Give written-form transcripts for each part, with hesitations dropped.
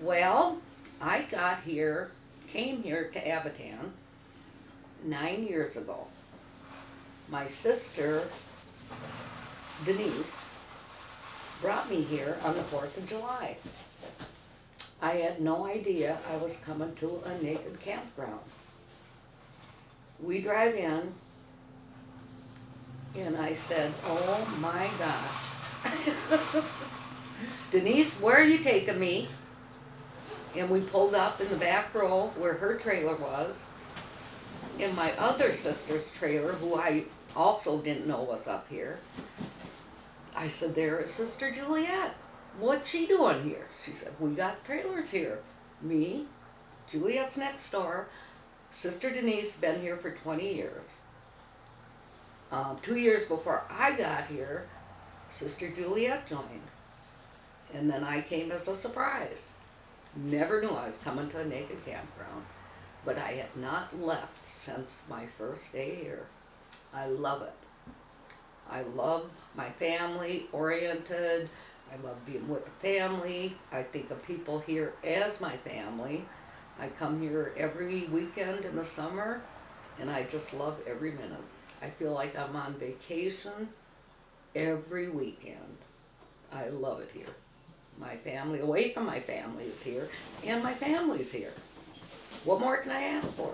Well, I came here to Avatan 9 years ago. My sister, Denise, brought me here on the 4th of July. I had no idea I was coming to a naked campground. We drive in, and I said, oh my gosh. Denise, where are you taking me? And we pulled up in the back row where her trailer was, and my other sister's trailer, who I also didn't know was up here. I said, there is Sister Juliet. What's she doing here? She said, we got trailers here. Me, Juliet's next door, Sister Denise, been here for 20 years. 2 years before I got here, Sister Juliet joined. And then I came as a surprise. Never knew I was coming to a naked campground, but I had not left since my first day here. I love it. I love my family oriented. I love being with the family. I think of people here as my family. I come here every weekend in the summer, and I just love every minute. I feel like I'm on vacation every weekend. I love it here. My family, away from my family, is here, and my family's here. What more can I ask for?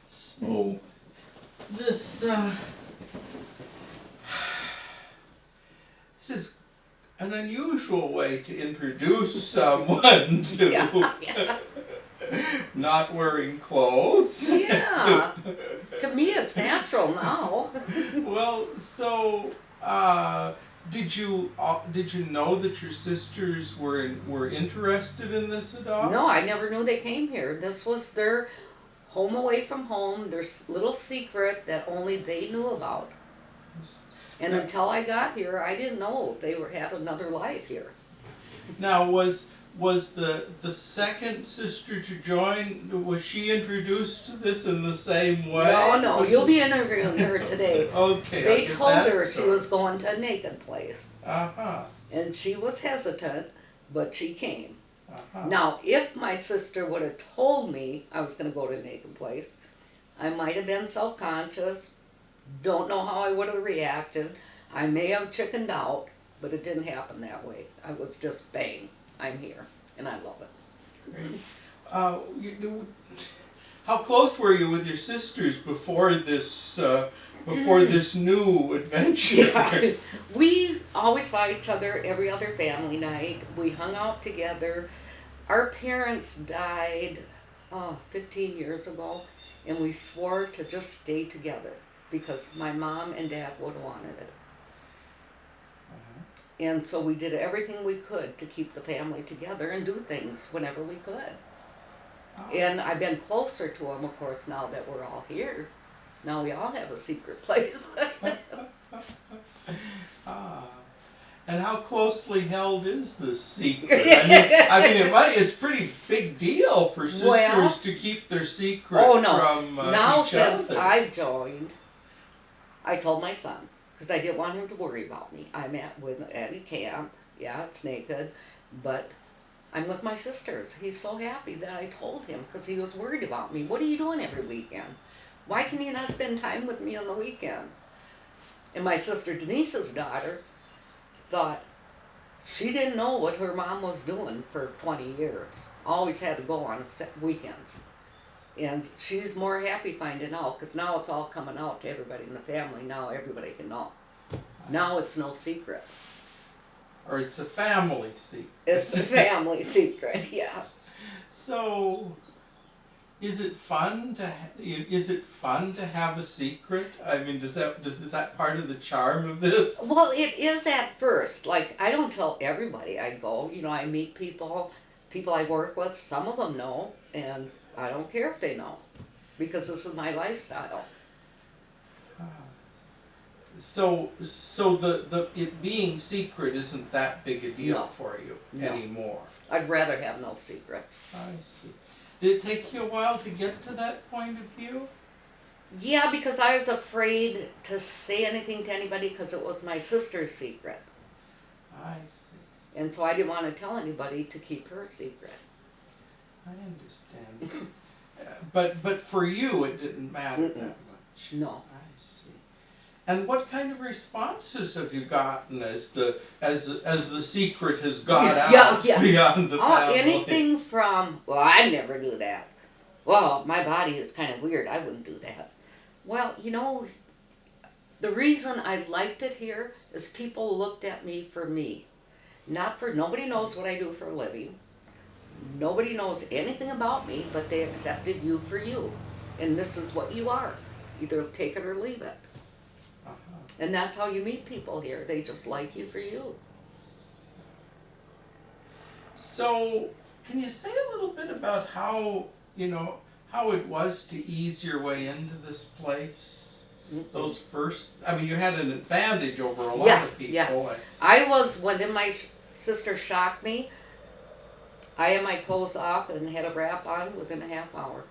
So, this is an unusual way to introduce someone to Yeah. not wearing clothes. Yeah. To me, it's natural now. Well, so did you know that your sisters were interested in this adopt? No, I never knew they came here. This was their home away from home, their little secret that only they knew about. And until I got here, I didn't know they had another life here. Now, was the second sister to join, was she introduced to this in the same way? No, you'll be interviewing her today. Okay. They told her she was going to a naked place. Uh-huh. And she was hesitant, but she came. Uh-huh. Now, if my sister would have told me I was going to go to a naked place, I might have been self-conscious. Don't know how I would have reacted. I may have chickened out, but it didn't happen that way. I was just bang, I'm here, and I love it. Great. How close were you with your sisters before this new adventure? Yeah. We always saw each other every other family night. We hung out together. Our parents died 15 years ago, and we swore to just stay together because my mom and dad would have wanted it. And so we did everything we could to keep the family together and do things whenever we could. And I've been closer to them, of course, now that we're all here. Now we all have a secret place. And how closely held is this secret? I mean, it's a pretty big deal for sisters to keep their secret from now each other. Since I've joined, I told my son, because I didn't want him to worry about me. I'm at a camp. Yeah, it's naked, but I'm with my sisters. He's so happy that I told him because he was worried about me. What are you doing every weekend? Why can you not spend time with me on the weekend? And my sister Denise's daughter thought she didn't know what her mom was doing for 20 years. Always had to go on weekends. And she's more happy finding out because now it's all coming out to everybody in the family. Now everybody can know. Now it's no secret. Or it's a family secret. It's a family secret, yeah. So, is it fun to have a secret? I mean, is that part of the charm of this? Well, it is at first. Like, I don't tell everybody I go. I meet people I work with. Some of them know, and I don't care if they know, because this is my lifestyle. So the it being secret isn't that big a deal for you anymore. I'd rather have no secrets. I see. Did it take you a while to get to that point of view? Yeah, because I was afraid to say anything to anybody because it was my sister's secret. I see. And so I didn't want to tell anybody to keep her secret. I understand. But for you, it didn't matter that much. No. I see. And what kind of responses have you gotten as the secret has got out beyond the family? Anything from, well, I'd never do that. Well, my body is kind of weird. I wouldn't do that. Well, the reason I liked it here is people looked at me for me. Nobody knows what I do for a living. Nobody knows anything about me, but they accepted you for you. And this is what you are. Either take it or leave it. And that's how you meet people here. They just like you for you. So, can you say a little bit about how it was to ease your way into this place? Those first, you had an advantage over a lot of people. Yeah. I was, when my sister shocked me, I had my clothes off and had a wrap on within a half hour.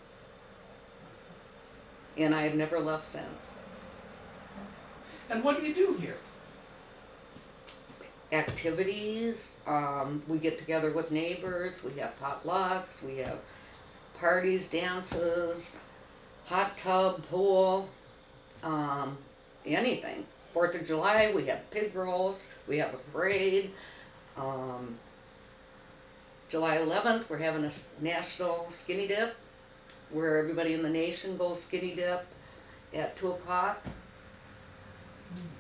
And I have never left since. And what do you do here? Activities, we get together with neighbors, we have potlucks, we have parties, dances, hot tub, pool, anything. 4th of July, we have pig roast, we have a parade. July 11th, we're having a national skinny dip, where everybody in the nation goes skinny dip at 2 o'clock.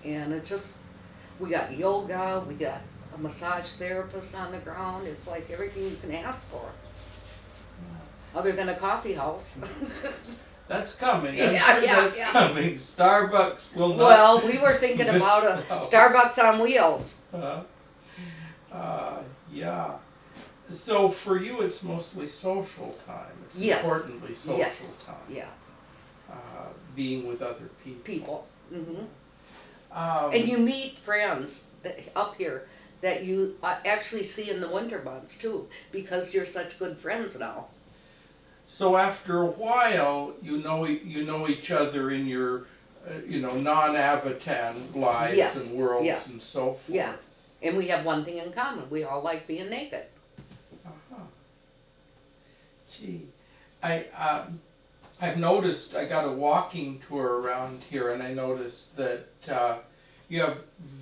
And we got yoga, we got a massage therapist on the ground. It's like everything you can ask for. Other than a coffee house. That's coming. I'm Yeah, sure yeah, that's yeah. coming. Starbucks will not. Well, we were thinking about a Starbucks on wheels. Yeah. So for you, it's mostly social time. It's importantly social time. Yes. Being with other people. Mm-hmm. And you meet friends up here that you actually see in the winter months too, because you're such good friends now. So after a while, you know each other in your, non-Avatan lives and worlds and so forth. Yeah, and we have one thing in common: we all like being naked. Gee, I've noticed. I got a walking tour around here, and I noticed that you have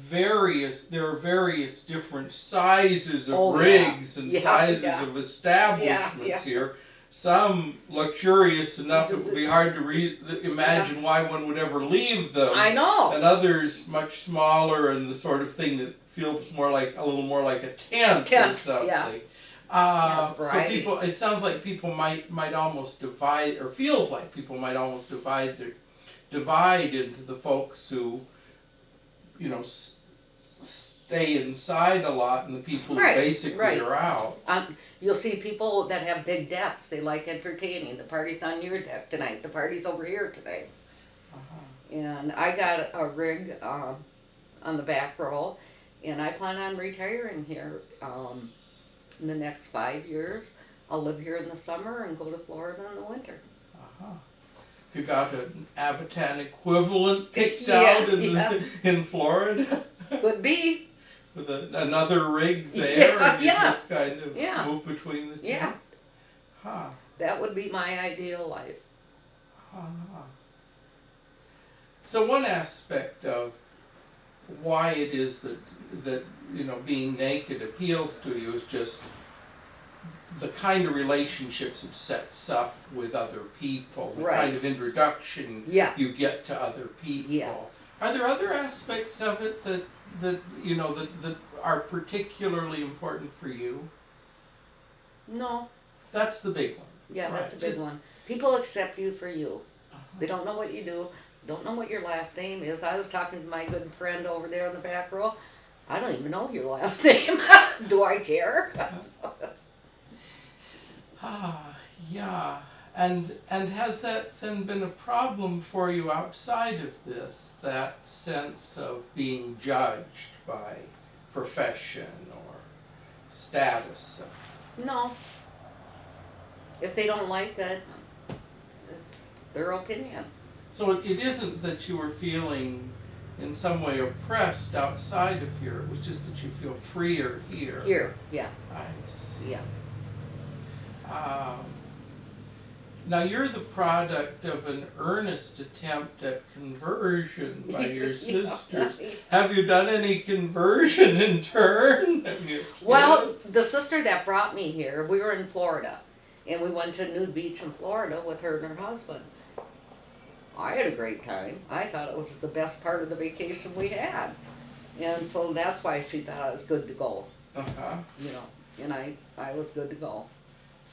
there are various different sizes of rigs and sizes of establishments here. Some luxurious enough it would be hard to imagine why one would ever leave them. I know. And others much smaller and the sort of thing that feels a little more like a tent or something. So people, it sounds like people might almost divide, or feels like people might almost divide into the folks who, stay inside a lot, and the people who basically are out. You'll see people that have big decks. They like entertaining. The party's on your deck tonight. The party's over here today. And I got a rig on the back row, and I plan on retiring here in the next 5 years. I'll live here in the summer and go to Florida in the winter. You got an Avatan equivalent picked out in Florida? Could be. With another rig there, and you just kind of move between the two? Yeah. That would be my ideal life. So one aspect of why it is that being naked appeals to you is just the kind of relationships it sets up with other people, the kind of introduction you get to other people. Yes. Are there other aspects of it that are particularly important for you? No. That's the big one. Yeah, that's a big one. People accept you for you. They don't know what you do, don't know what your last name is. I was talking to my good friend over there in the back row. I don't even know your last name. Do I care? Yeah. And has that then been a problem for you outside of this, that sense of being judged by profession or status? No. If they don't like it, it's their opinion. So it isn't that you were feeling in some way oppressed outside of here. It was just that you feel freer here. Here, yeah. I see. Yeah. Now you're the product of an earnest attempt at conversion by your sisters. Have you done any conversion in turn? Well, the sister that brought me here, we were in Florida, and we went to Nude Beach in Florida with her and her husband. I had a great time. I thought it was the best part of the vacation we had. And so that's why she thought it was good to go. Uh-huh. You know, and I was good to go.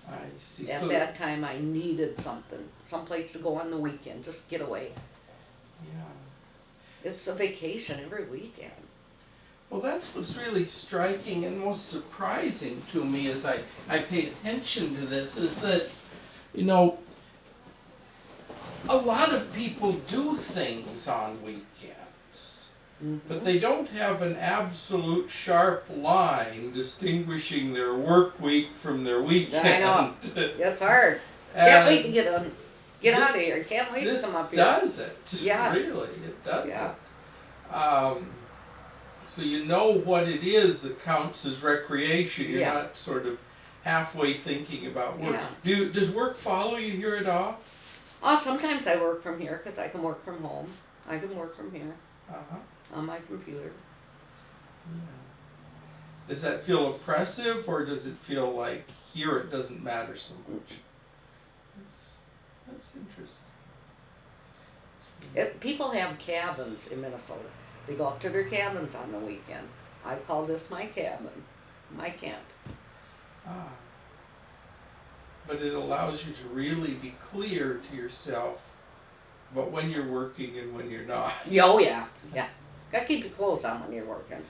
I see. At that time, I needed something, someplace to go on the weekend, just get away. Yeah. It's a vacation every weekend. Well, that's what's really striking and most surprising to me as I pay attention to this is that, you know, a lot of people do things on weekends, but they don't have an absolute sharp line distinguishing their work week from their weekend. I know. It's hard. Can't wait to get out of here. Can't wait to come up here. This does it. Yeah. Really, it does yeah. it. So you know what it is that counts as recreation. You're not sort of halfway thinking about work. Yeah. Does work follow you here at all? Oh, sometimes I work from here because I can work from home. I can work from here on my computer. Yeah. Does that feel oppressive, or does it feel like here it doesn't matter so much? That's interesting. People have cabins in Minnesota. They go up to their cabins on the weekend. I call this my cabin, my camp. But it allows you to really be clear to yourself about when you're working and when you're not. Oh yeah, yeah. Gotta keep your clothes on when you're working.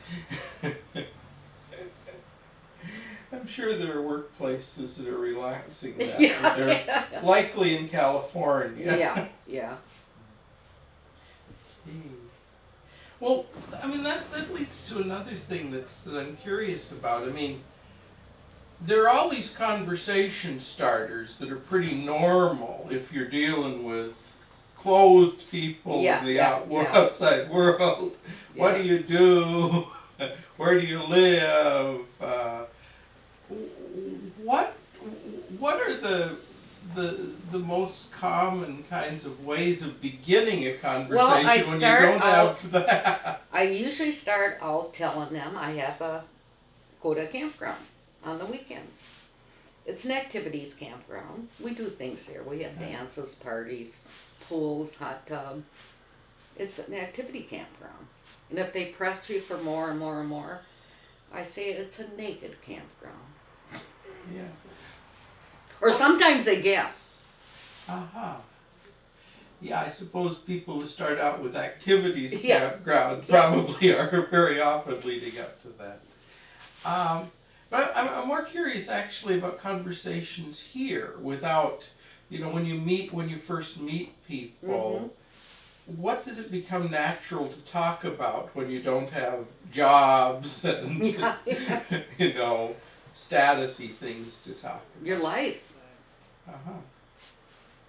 I'm sure there are workplaces that are relaxing that. They're likely in California. Yeah, yeah. Well, I mean, that leads to another thing that I'm curious about. I mean, there are all these conversation starters that are pretty normal if you're dealing with clothed people in the outside world. Yeah. What do you do? Where do you live? What are the most common kinds of ways of beginning a conversation when you don't have that? I usually start out telling them I have go to a campground on the weekends. It's an activities campground. We do things there. We have dances, parties, pools, hot tub. It's an activity campground. And if they press you for more and more and more, I say it's a naked campground. Yeah. Or sometimes they guess. Yeah, I suppose people who start out with activities campground probably are very often leading up to that. But I'm more curious actually about conversations here without, you know, when you first meet people, what does it become natural to talk about when you don't have jobs and, you know, status-y things to talk about? Your life.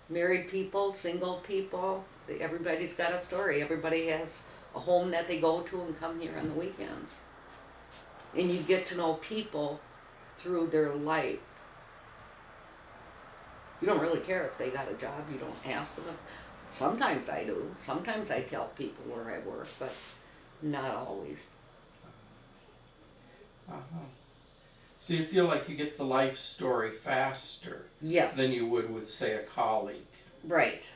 Married people, single people, everybody's got a story. Everybody has a home that they go to and come here on the weekends. And you get to know people through their life. You don't really care if they got a job. You don't ask them. Sometimes I do. Sometimes I tell people where I work, but not always. So you feel like you get the life story faster than you would with, say, a colleague. Right,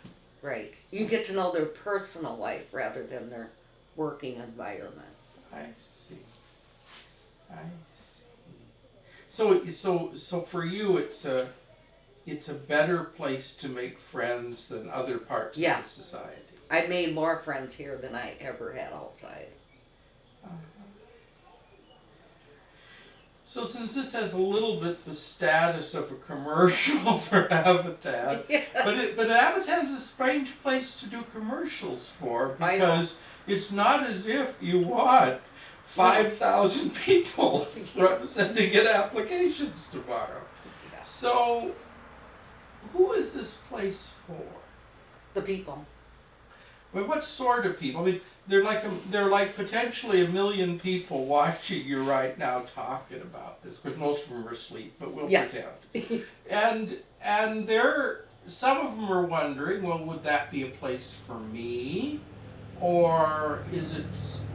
right. You get to know their personal life rather than their working environment. I see. So for you, it's a better place to make friends than other parts of the society. I made more friends here than I ever had outside. So since this has a little bit the status of a commercial for Avatan, but Avatan's a strange place to do commercials for because it's not as if you want 5,000 people sending in applications tomorrow. So who is this place for? The people. Well, what sort of people? I mean, they're like potentially 1 million people watching you right now talking about this, because most of them are asleep, but we'll Yeah. pretend. And some of them are wondering, well, would that be a place for me? Or is it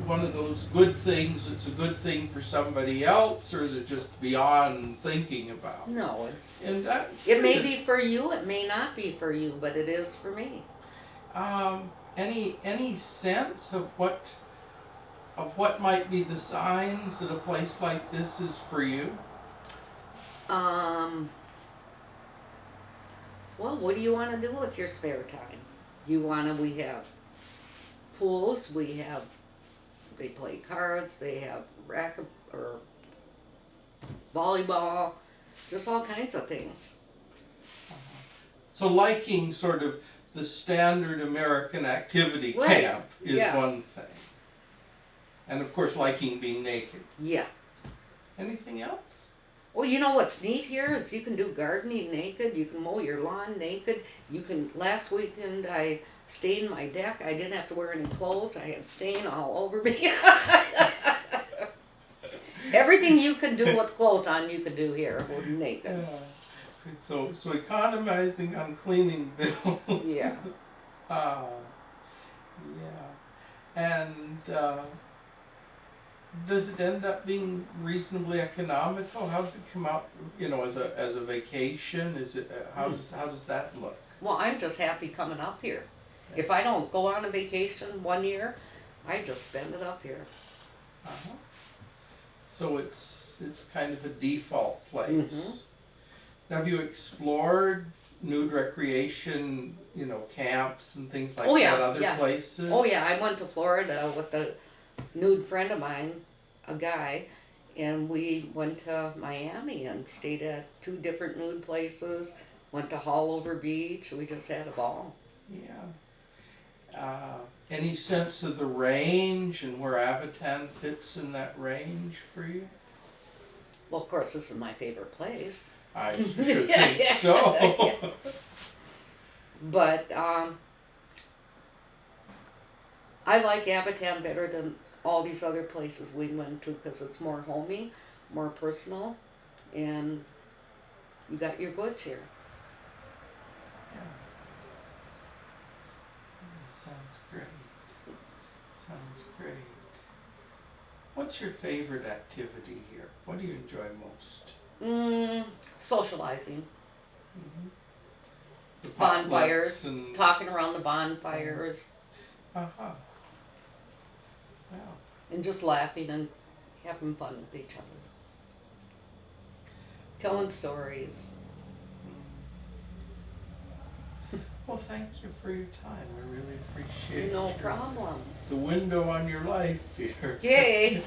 one of those good things, it's a good thing for somebody else, or is it just beyond thinking about? No, It may be for you, it may not be for you, but it is for me. Any sense of what might be the signs that a place like this is for you? Well, what do you want to do with your spare time? We have pools, they play cards, they have or volleyball, just all kinds of things. So liking sort of the standard American activity Right. camp is Yeah. one thing. And of course liking being naked. Yeah. Anything else? Well, you know what's neat here is you can do gardening naked, you can mow your lawn naked, last weekend I stained my deck, I didn't have to wear any clothes, I had stain all over me. Everything you can do with clothes on, you can do here with naked. So economizing on cleaning bills. Yeah. Yeah. And does it end up being reasonably economical? How does it come out? As a vacation? Is it how does that look? Well, I'm just happy coming up here. If I don't go on a vacation one year, I just spend it up here. Uh-huh. So it's kind of a default place. Mm-hmm. Now, have you explored nude recreation, camps and things like yeah, that, other places? Oh yeah, I went to Florida with a nude friend of mine, a guy, and we went to Miami and stayed at 2 different nude places, went to Hallover Beach, we just had a ball. Yeah. Any sense of the range and where Avatan fits in that range for you? Well, of course, this is my favorite place. I should think so. Yeah. But I like Avatan better than all these other places we went to because it's more homey, more personal, and you got your goods here. Sounds great. Sounds great. What's your favorite activity here? What do you enjoy most? Socializing. Mm-hmm. The Bonfires, and talking around the bonfires, Wow. and just laughing and having fun with each other. Telling stories. Well, thank you for your time. I really appreciate No problem. the window on your life here. Yay!